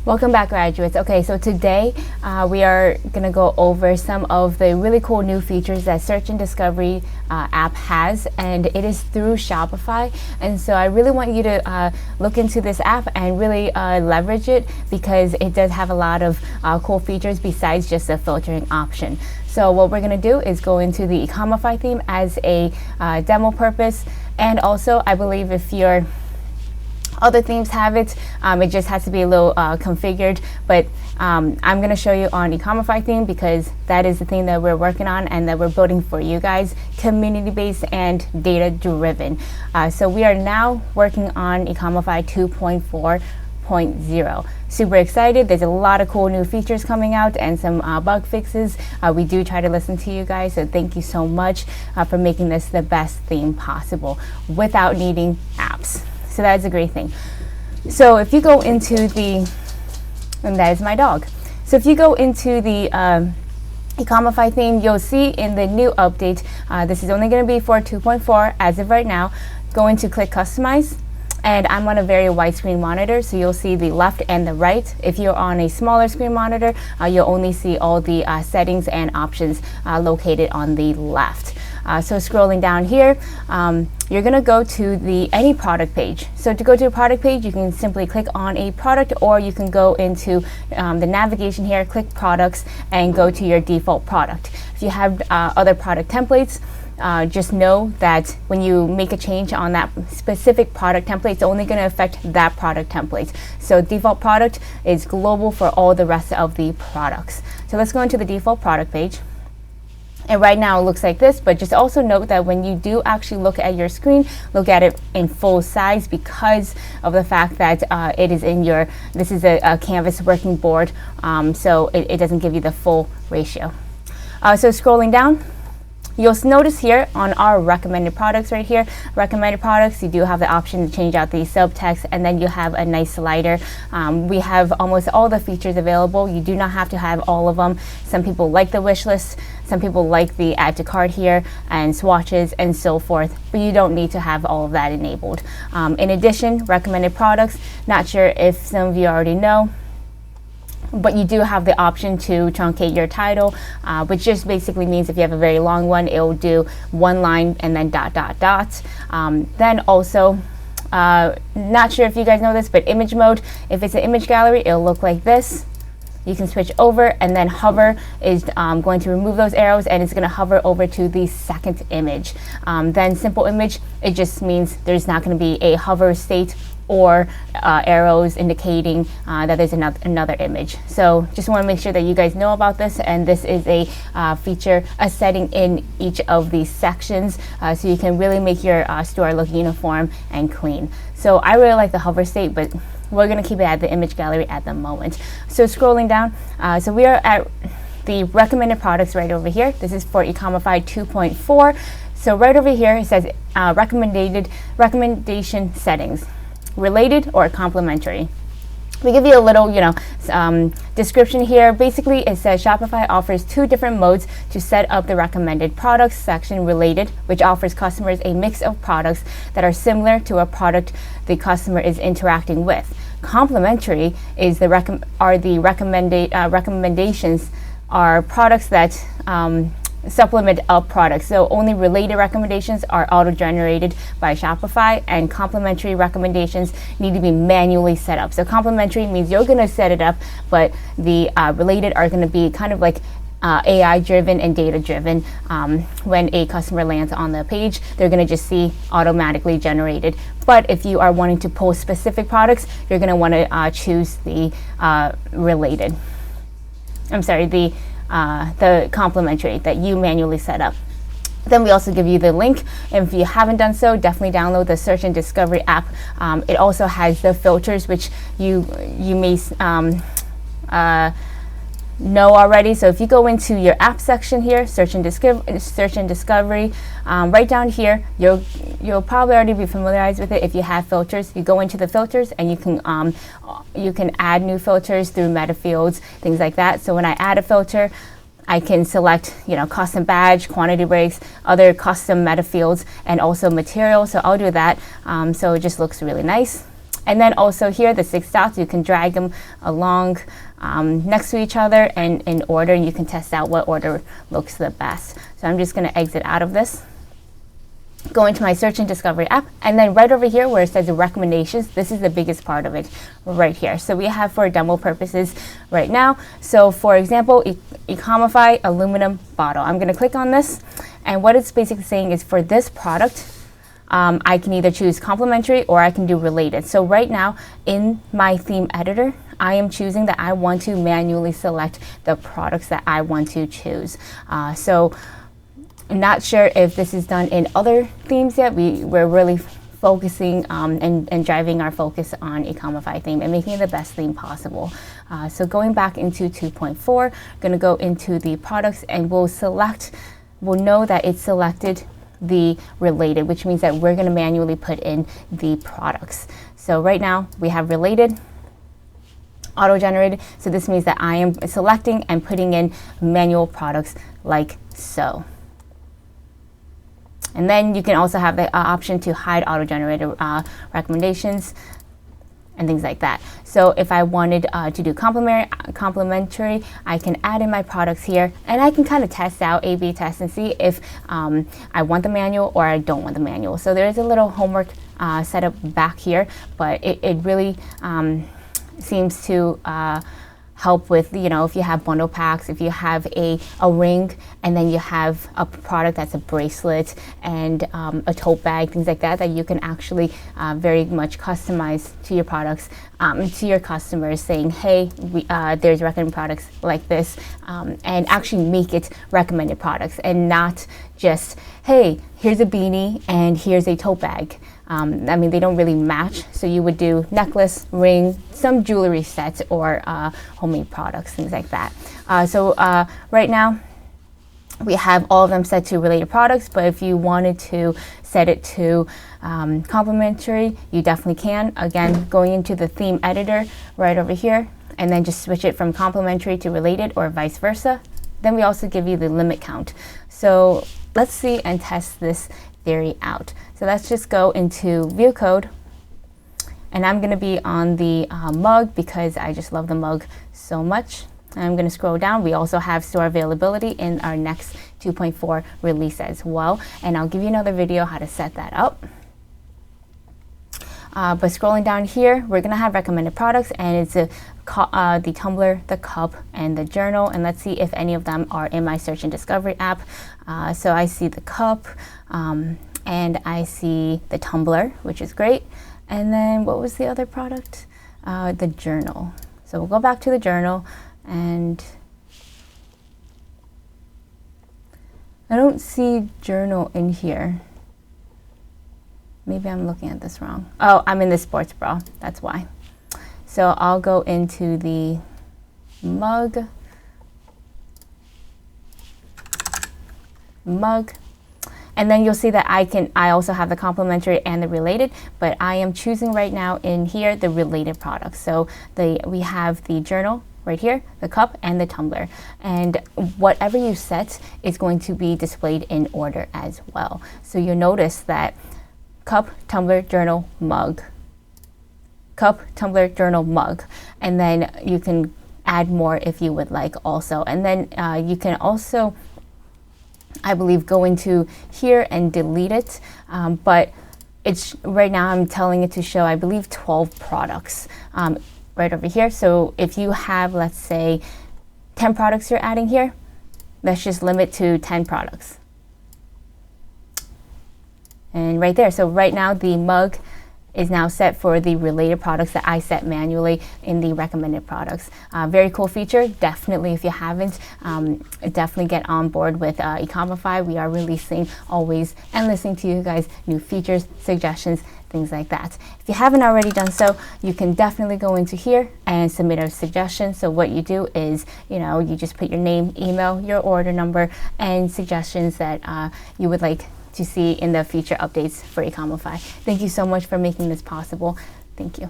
Welcome back, graduates. Okay, so today we are going to go over some of the really cool new features that Search and Discovery app has, and it is through Shopify. And so I really want you to look into this app and really leverage it, because it does have a lot of cool features besides just a filtering option. So what we're going to do is go into the Ecomify theme as a demo purpose, and also I believe if you're other themes have it. It just has to be a little configured, but I'm going to show you on Ecomify theme because that is the theme that we're working on and that we're building for you guys, community-based and data-driven. So we are now working on Ecomify 2.4.0. Super excited. There's a lot of cool new features coming out and some bug fixes. We do try to listen to you guys, so thank you so much for making this the best theme possible without needing apps. So that's a great thing. So if you go into the, and that is my dog. So if you go into the Ecomify theme, you'll see in the new update, this is only going to be for 2.4 as of right now. Go into click customize, and I'm on a very wide screen monitor, so you'll see the left and the right. If you're on a smaller screen monitor, you'll only see all the settings and options located on the left. So scrolling down here, you're going to go to the any product page. So to go to a product page, you can simply click on a product, or you can go into the navigation here, click products, and go to your default product. If you have other product templates, just know that when you make a change on that specific product template, it's only going to affect that product template. So default product is global for all the rest of the products. So let's go into the default product page. And right now it looks like this, but just also note that when you do actually look at your screen, look at it in full size, because of the fact that it is in your, this is a canvas working board, so it doesn't give you the full ratio. So scrolling down, you'll notice here on our recommended products right here, recommended products, you do have the option to change out the subtext, and then you have a nice slider. We have almost all the features available. You do not have to have all of them. Some people like the wish list, some people like the add to cart here and swatches and so forth, but you don't need to have all of that enabled. In addition, recommended products, not sure if some of you already know, but you do have the option to truncate your title, which just basically means if you have a very long one, it will do one line and then ... Then also, not sure if you guys know this, but image mode, if it's an image gallery, it'll look like this. You can switch over, and then hover is going to remove those arrows, and it's going to hover over to the second image. Then simple image, it just means there's not going to be a hover state or arrows indicating that there's another image. So just want to make sure that you guys know about this, and this is a feature, a setting in each of these sections, so you can really make your store look uniform and clean. So I really like the hover state, but we're going to keep it at the image gallery at the moment. So scrolling down, so we are at the recommended products right over here. This is for Ecomify 2.4. So right over here it says recommendation settings, related or complementary. We give you a little, description here. Basically, it says Shopify offers two different modes to set up the recommended products section: related, which offers customers a mix of products that are similar to a product the customer is interacting with. Complementary is recommendations are products that supplement up products. So only related recommendations are auto-generated by Shopify, and complementary recommendations need to be manually set up. So complementary means you're going to set it up, but the related are going to be kind of like AI driven and data driven. When a customer lands on the page, they're going to just see automatically generated. But if you are wanting to pull specific products, you're going to want to choose the related. I'm sorry, the complementary that you manually set up. Then we also give you the link, and if you haven't done so, definitely download the Search and Discovery app. It also has the filters, which you may know already. So if you go into your app section here, Search and Discovery, right down here, you'll probably already be familiarized with it if you have filters. You go into the filters, and you can add new filters through meta fields, things like that. So when I add a filter, I can select, custom badge, quantity breaks, other custom meta fields, and also material. So I'll do that. So it just looks really nice. And then also here, the 6 dots, you can drag them along next to each other and in order. You can test out what order looks the best. So I'm just going to exit out of this. Go into my search and discovery app, and then right over here where it says recommendations, this is the biggest part of it right here. So we have for demo purposes right now. So for example, Ecomify aluminum bottle. I'm going to click on this, and what it's basically saying is for this product, I can either choose complementary or I can do related. So right now in my theme editor, I am choosing that I want to manually select the products that I want to choose. So I'm not sure if this is done in other themes yet. We're really focusing and driving our focus on Ecomify theme and making it the best theme possible. So going back into 2.4, going to go into the products, and we'll know that it's selected the related, which means that we're going to manually put in the products. So right now we have related, auto-generated. So this means that I am selecting and putting in manual products like so. And then you can also have the option to hide auto-generated recommendations and things like that. So if I wanted to do complementary, I can add in my products here, and I can kind of test out, A/B test, and see if I want the manual or I don't want the manual. So there is a little homework setup back here, but it really seems to help with, you know, if you have bundle packs, if you have a ring, and then you have a product that's a bracelet and a tote bag, things like that, that you can actually very much customize to your products, to your customers, saying, hey, there's recommended products like this, and actually make it recommended products and not just, hey, here's a beanie and here's a tote bag. I mean, they don't really match, so you would do necklace, ring, some jewelry sets, or homemade products, things like that. So right now, we have all of them set to related products, but if you wanted to set it to complementary, you definitely can. Again, going into the theme editor right over here, and then just switch it from complementary to related or vice versa. Then we also give you the limit count. So let's see and test this theory out. So let's just go into view code, and I'm going to be on the mug because I just love the mug so much. And I'm going to scroll down. We also have store availability in our next 2.4 release as well, and I'll give you another video how to set that up. But scrolling down here, we're going to have recommended products, and it's the tumbler, the cup, and the journal. And let's see if any of them are in my search and discovery app. So I see the cup, and I see the tumbler, which is great. And then what was the other product? The journal. So we'll go back to the journal, and I don't see journal in here. Maybe I'm looking at this wrong. Oh, I'm in the sports bra, that's why. So I'll go into the mug, and then you'll see that I also have the complementary and the related, but I am choosing right now in here the related products. So we have the journal right here, the cup, and the tumbler. And whatever you set is going to be displayed in order as well. So you'll notice that cup, tumbler, journal, mug. Cup, tumbler, journal, mug. And then you can add more if you would like also. And then you can also, I believe, go into here and delete it. But it's right now I'm telling it to show, I believe, 12 products right over here. So if you have, let's say, 10 products you're adding here, let's just limit to 10 products. And right there, so right now the mug is now set for the related products that I set manually in the recommended products. Very cool feature. Definitely, if you haven't, definitely get on board with Ecomify. We are releasing always and listening to you guys new features, suggestions, things like that. If you haven't already done so, you can definitely go into here and submit a suggestion. So what you do is, you just put your name, email, your order number, and suggestions that you would like to see in the future updates for Ecomify. Thank you so much for making this possible. Thank you.